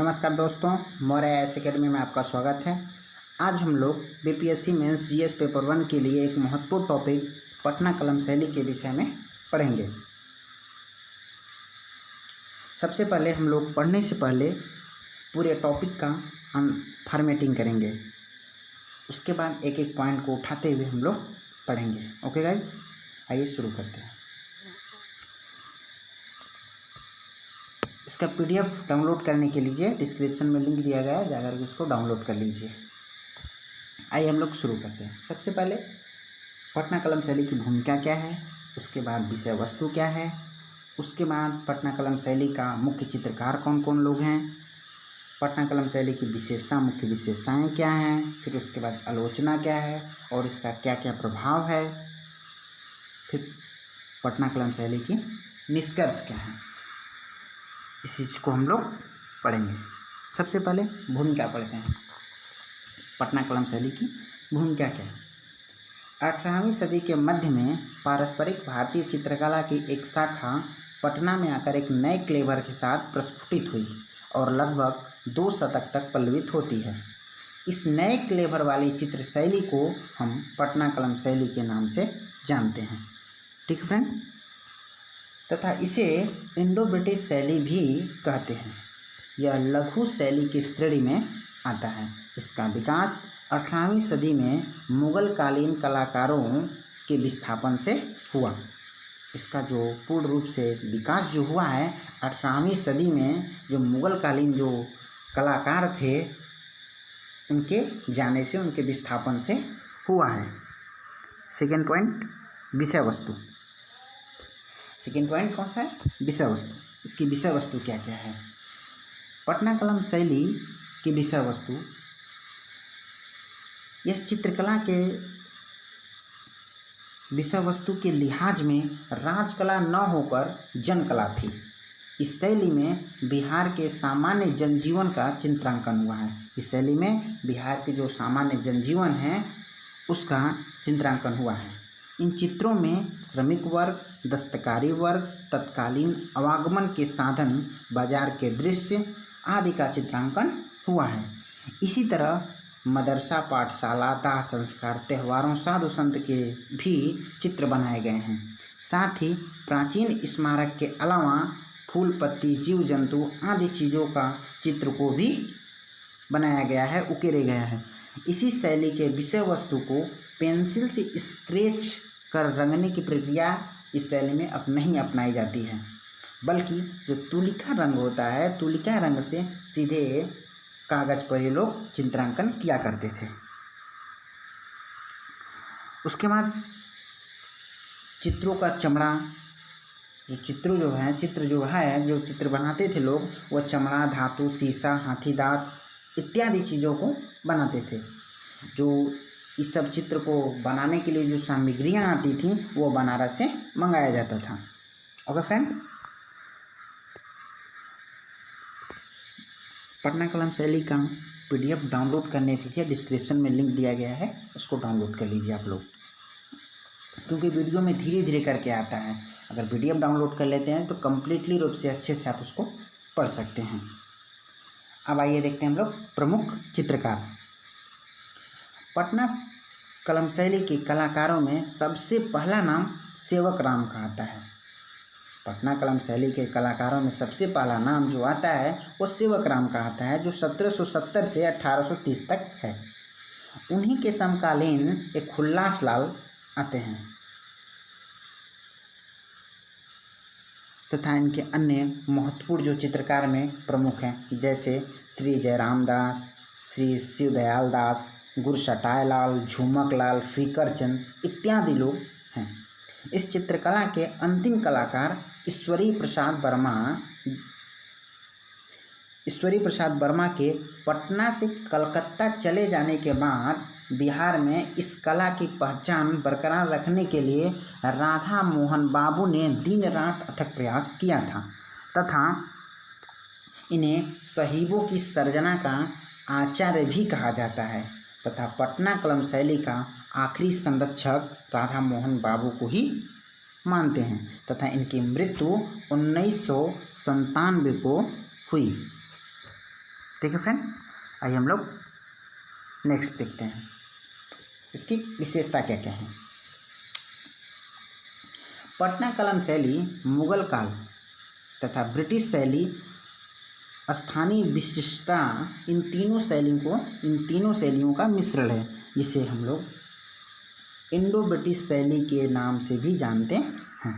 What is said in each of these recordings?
नमस्कार दोस्तों, Maurya IAS academy में आपका स्वागत है। आज हम लोग बीपीएससी मेंस जीएस पेपर 1 के लिए एक महत्वपूर्ण टॉपिक पटना कलम शैली के विषय में पढ़ेंगे। सबसे पहले हम लोग पढ़ने से पहले पूरे टॉपिक का फॉर्मेटिंग करेंगे, उसके बाद एक एक पॉइंट को उठाते हुए हम लोग पढ़ेंगे। ओके गाइज, आइए शुरू करते हैं। इसका पीडीएफ डाउनलोड करने के लिए डिस्क्रिप्शन में लिंक दिया गया है, जाकर उसको डाउनलोड कर लीजिए। आइए हम लोग शुरू करते हैं। सबसे पहले पटना कलम शैली की भूमिका क्या है, उसके बाद विषय वस्तु क्या है, उसके बाद पटना कलम शैली का मुख्य चित्रकार कौन कौन लोग हैं, पटना कलम शैली की विशेषता मुख्य विशेषताएं क्या हैं, फिर उसके बाद आलोचना क्या है और इसका क्या क्या प्रभाव है, फिर पटना कलम शैली की निष्कर्ष क्या है, इस चीज़ को हम लोग पढ़ेंगे। सबसे पहले भूमिका पढ़ते हैं। पटना कलम शैली की भूमिका क्या है। 18वीं सदी के मध्य में पारंपरिक भारतीय चित्रकला की एक शाखा पटना में आकर एक नए क्लेवर के साथ प्रस्फुटित हुई और लगभग 2 शतक तक पल्लवित होती है। इस नए क्लेवर वाली चित्र शैली को हम पटना कलम शैली के नाम से जानते हैं। ठीक है फ्रेंड, तथा इसे इंडो ब्रिटिश शैली भी कहते हैं। यह लघु शैली की श्रेणी में आता है। इसका विकास 18वीं सदी में मुगल कालीन कलाकारों के विस्थापन से हुआ। इसका जो पूर्ण रूप से विकास जो हुआ है 18वीं सदी में, जो मुगल कालीन जो कलाकार थे उनके जाने से, उनके विस्थापन से हुआ है। सेकेंड पॉइंट, विषय वस्तु। सेकेंड पॉइंट कौन सा है? विषय वस्तु। इसकी विषय वस्तु क्या क्या है। पटना कलम शैली की विषय वस्तु, यह चित्रकला के विषय वस्तु के लिहाज में राजकला न होकर जनकला थी। इस शैली में बिहार के सामान्य जनजीवन का चित्रांकन हुआ है। इस शैली में बिहार के जो सामान्य जनजीवन है उसका चित्रांकन हुआ है। इन चित्रों में श्रमिक वर्ग, दस्तकारी वर्ग, तत्कालीन आवागमन के साधन, बाजार के दृश्य आदि का चित्रांकन हुआ है। इसी तरह मदरसा, पाठशाला, दाह संस्कार, त्योहारों, साधु संत के भी चित्र बनाए गए हैं। साथ ही प्राचीन स्मारक के अलावा फूल पत्ती, जीव जंतु आदि चीज़ों का चित्र को भी बनाया गया है, उकेरे गया है। इसी शैली के विषय वस्तु को पेंसिल से स्केच कर रंगने की प्रक्रिया इस शैली में अब नहीं अपनाई जाती है, बल्कि जो तुलिका रंग होता है, तुलिका रंग से सीधे कागज पर ये लोग चित्रांकन किया करते थे। उसके बाद चित्रों का चमड़ा, जो चित्र जो चित्र बनाते थे लोग, वह चमड़ा, धातु, शीशा, हाथी दांत इत्यादि चीज़ों को बनाते थे। जो इस सब चित्र को बनाने के लिए जो सामग्रियाँ आती थीं वो बनारस से मंगाया जाता था। ओके फ्रेंड, पटना कलम शैली का पीडीएफ डाउनलोड करने के लिए डिस्क्रिप्शन में लिंक दिया गया है, उसको डाउनलोड कर लीजिए आप लोग, क्योंकि वीडियो में धीरे धीरे करके आता है। अगर पीडीएफ डाउनलोड कर लेते हैं तो कम्प्लीटली रूप से अच्छे से आप उसको पढ़ सकते हैं। अब आइए देखते हैं हम लोग प्रमुख चित्रकार। पटना कलम शैली के कलाकारों में सबसे पहला नाम सेवक राम का आता है। पटना कलम शैली के कलाकारों में सबसे पहला नाम जो आता है वो सेवक राम का आता है, जो 1770 से 1830 तक है। उन्हीं के समकालीन एक हुल्लास लाल आते हैं तथा इनके अन्य महत्वपूर्ण जो चित्रकार में प्रमुख हैं, जैसे श्री जयराम दास, श्री शिवदयाल दास, गुरसटाय लाल, झुमक लाल, फीकर चंद इत्यादि लोग हैं। इस चित्रकला के अंतिम कलाकार ईश्वरी प्रसाद वर्मा के पटना से कलकत्ता चले जाने के बाद बिहार में इस कला की पहचान बरकरार रखने के लिए राधा मोहन बाबू ने दिन रात अथक प्रयास किया था तथा इन्हें साहिबों की सर्जना का आचार्य भी कहा जाता है तथा पटना कलम शैली का आखिरी संरक्षक राधा मोहन बाबू को ही मानते हैं तथा इनकी मृत्यु 1997 को हुई। ठीक है फ्रेंड, आइए हम लोग नेक्स्ट देखते हैं इसकी विशेषता क्या क्या है। पटना कलम शैली मुगल काल तथा ब्रिटिश शैली स्थानीय विशिष्टता इन तीनों शैलियों का मिश्रण है, जिसे हम लोग इंडो ब्रिटिश शैली के नाम से भी जानते हैं।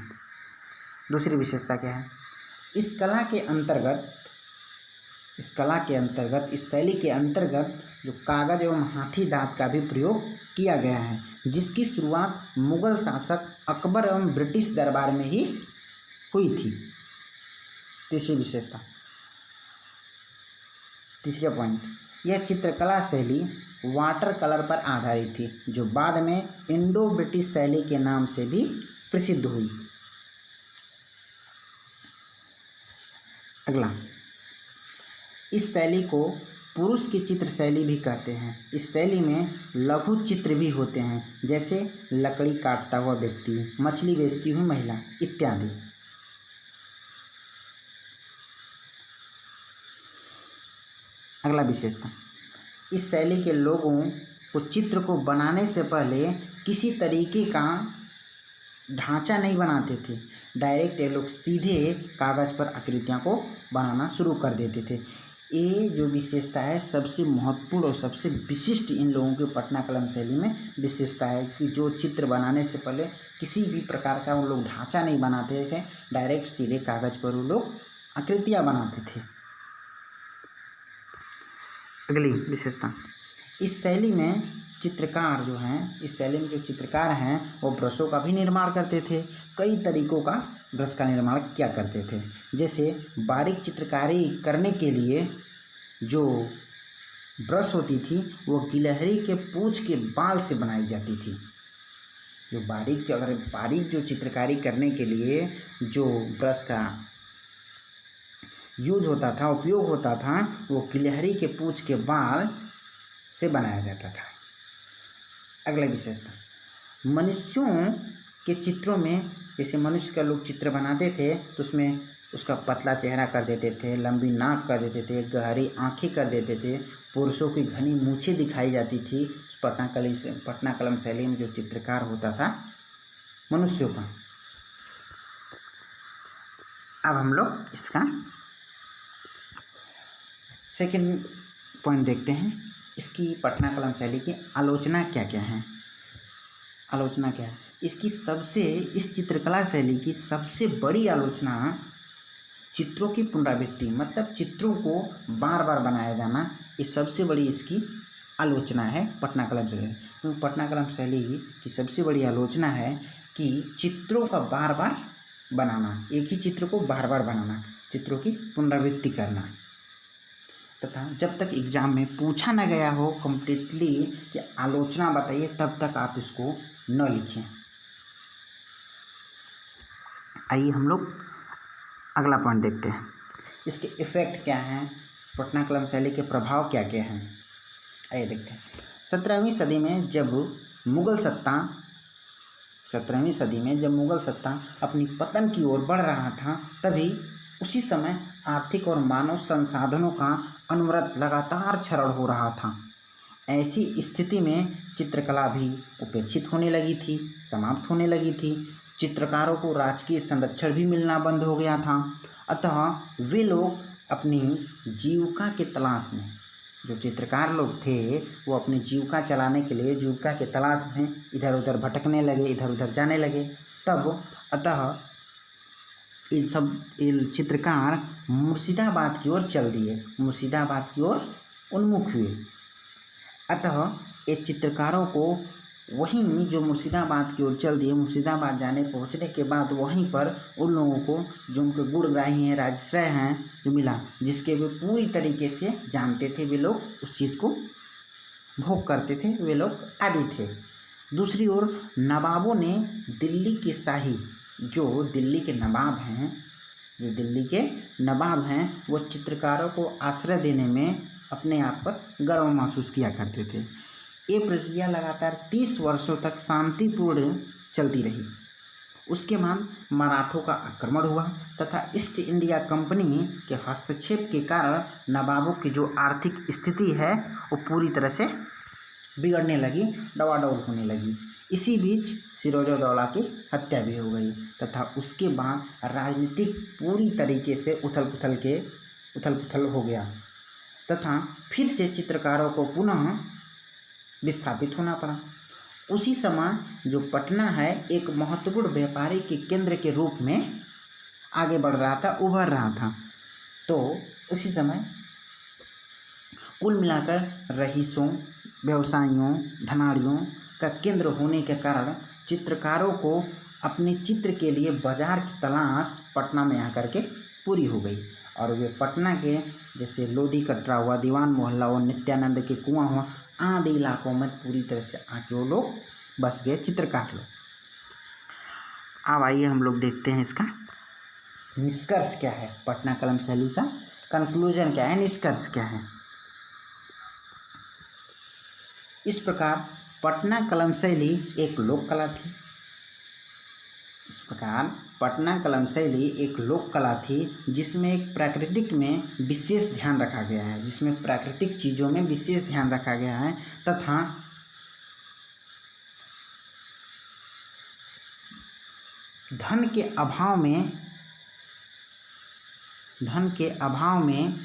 दूसरी विशेषता क्या है, इस शैली के अंतर्गत जो कागज एवं हाथी दांत का भी प्रयोग किया गया है, जिसकी शुरुआत मुगल शासक अकबर एवं ब्रिटिश दरबार में ही हुई थी। तीसरा पॉइंट, यह चित्रकला शैली वाटर कलर पर आधारित थी, जो बाद में इंडो ब्रिटिश शैली के नाम से भी प्रसिद्ध हुई। अगला, इस शैली को पुरुष की चित्र शैली भी कहते हैं। इस शैली में लघु चित्र भी होते हैं, जैसे लकड़ी काटता हुआ व्यक्ति, मछली बेचती हुई महिला इत्यादि। अगला विशेषता, इस शैली के लोगों को चित्र को बनाने से पहले किसी तरीके का ढांचा नहीं बनाते थे, डायरेक्ट ये लोग सीधे कागज पर आकृतियाँ को बनाना शुरू कर देते थे। ये जो विशेषता है सबसे महत्वपूर्ण और सबसे विशिष्ट इन लोगों के पटना कलम शैली में विशेषता है कि जो चित्र बनाने से पहले किसी भी प्रकार का वो लोग ढांचा नहीं बनाते थे, डायरेक्ट सीधे कागज पर वो लोग आकृतियाँ बनाते थे। अगली विशेषता, इस शैली में चित्रकार हैं वो ब्रशों का भी निर्माण करते थे। कई तरीकों का ब्रश का निर्माण किया करते थे, जैसे बारीक चित्रकारी करने के लिए जो ब्रश होती थी वो गिलहरी के पूंछ के बाल से बनाई जाती थी। बारीक जो चित्रकारी करने के लिए जो ब्रश का उपयोग होता था वो गिलहरी के पूंछ के बाल से बनाया जाता था। अगला विशेषता, मनुष्यों के चित्रों में जैसे मनुष्य का लोग चित्र बनाते थे तो उसमें उसका पतला चेहरा कर देते थे, लंबी नाक कर देते थे, गहरी आंखें कर देते थे, पुरुषों की घनी मूछें दिखाई जाती थी उस पटना कलम शैली में जो चित्रकार होता था मनुष्यों का। अब हम लोग इसका सेकंड पॉइंट देखते हैं, इसकी पटना कलम शैली की आलोचना क्या क्या है। इस चित्रकला शैली की सबसे बड़ी आलोचना चित्रों की पुनरावृत्ति, मतलब चित्रों को बार बार बनाया जाना, ये सबसे बड़ी इसकी आलोचना है पटना कलम शैली। तो पटना कलम शैली की सबसे बड़ी आलोचना है कि चित्रों का बार बार बनाना, एक ही चित्र को बार बार बनाना, चित्रों की पुनरावृत्ति करना, तथा जब तक एग्जाम में पूछा न गया हो कम्प्लीटली कि आलोचना बताइए तब तक आप इसको न लिखें। आइए हम लोग अगला पॉइंट देखते हैं, इसके इफ़ेक्ट क्या हैं, पटना कलम शैली के प्रभाव क्या क्या हैं। आइए देखते हैं। 17वीं सदी में जब मुगल सत्ता अपनी पतन की ओर बढ़ रहा था, तभी उसी समय आर्थिक और मानव संसाधनों का अनवरत लगातार क्षरण हो रहा था। ऐसी स्थिति में चित्रकला भी उपेक्षित होने लगी थी, समाप्त होने लगी थी। चित्रकारों को राजकीय संरक्षण भी मिलना बंद हो गया था। अतः वे लोग अपनी जीविका के तलाश में, जो चित्रकार लोग थे वो अपनी जीविका चलाने के लिए जीविका के तलाश में इधर उधर भटकने लगे, इधर उधर जाने लगे। तब अतः ये चित्रकार मुर्शिदाबाद की ओर चल दिए, मुर्शिदाबाद की ओर उन्मुख हुए। अतः ये चित्रकारों को वहीं जो मुर्शिदाबाद की ओर चल दिए, मुर्शिदाबाद पहुंचने के बाद वहीं पर उन लोगों को जो उनके गुणग्राही हैं, राजश्रय हैं जो मिला, जिसके वे पूरी तरीके से जानते थे, वे लोग उस चीज़ को भोग करते थे, वे लोग आदि थे। दूसरी ओर नवाबों ने दिल्ली के शाही, जो दिल्ली के नवाब हैं वो चित्रकारों को आश्रय देने में अपने आप पर गर्व महसूस किया करते थे। ये प्रक्रिया लगातार 30 वर्षों तक शांतिपूर्ण चलती रही। उसके बाद मराठों का आक्रमण हुआ तथा ईस्ट इंडिया कंपनी के हस्तक्षेप के कारण नवाबों की जो आर्थिक स्थिति है वो पूरी तरह से बिगड़ने लगी, डवाडोल होने लगी। इसी बीच सिराजुद्दौला की हत्या भी हो गई तथा उसके बाद राजनीतिक पूरी तरीके से उथल पुथल हो गया तथा फिर से चित्रकारों को पुनः विस्थापित होना पड़ा। उसी समय जो पटना है एक महत्वपूर्ण व्यापारी के केंद्र के रूप में आगे बढ़ रहा था, उभर रहा था। तो उसी समय कुल मिलाकर रईसों, व्यवसायियों, धनाढ़ियों का केंद्र होने के कारण चित्रकारों को अपने चित्र के लिए बाजार की तलाश पटना में आकर के पूरी हो गई और वे पटना के जैसे लोधी कटरा हुआ, दीवान मोहल्ला हुआ, नित्यानंद के कुआं हुआ आदि इलाकों में पूरी तरह से आके वो लोग बस गए, चित्रकार लोग। अब आइए हम लोग देखते हैं इसका निष्कर्ष क्या है, पटना कलम शैली का कंक्लूजन क्या है, निष्कर्ष क्या है। इस प्रकार पटना कलम शैली एक लोक कला थी। इस प्रकार पटना कलम शैली एक लोक कला थी जिसमें एक प्राकृतिक में विशेष ध्यान रखा गया है, जिसमें प्राकृतिक चीज़ों में विशेष ध्यान रखा गया है तथा धन के अभाव में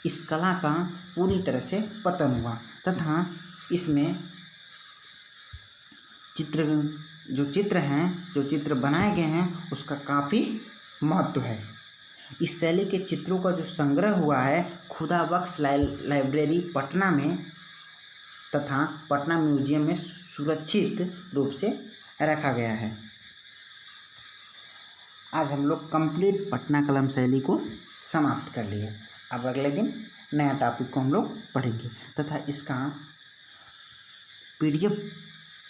इस कला का पूरी तरह से पतन हुआ तथा इसमें जो चित्र बनाए गए हैं उसका काफ़ी महत्व है। इस शैली के चित्रों का जो संग्रह हुआ है खुदा बख्श लाइब्रेरी पटना में तथा पटना म्यूजियम में सुरक्षित रूप से रखा गया है। आज हम लोग कंप्लीट पटना कलम शैली को समाप्त कर लिए। अब अगले दिन नया टॉपिक को हम लोग पढ़ेंगे तथा इसका PDF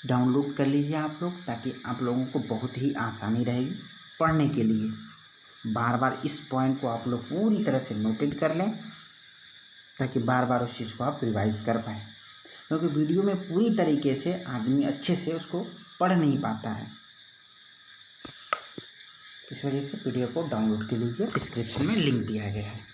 डाउनलोड कर लीजिए आप लोग, ताकि आप लोगों को बहुत ही आसानी रहेगी पढ़ने के लिए। बार बार इस पॉइंट को आप लोग पूरी तरह से नोटेड कर लें ताकि बार बार उस चीज़ को आप रिवाइज कर पाएँ, क्योंकि वीडियो में पूरी तरीके से आदमी अच्छे से उसको पढ़ नहीं पाता है। इस वजह से PDF को डाउनलोड कर लीजिए, डिस्क्रिप्शन में लिंक दिया गया है।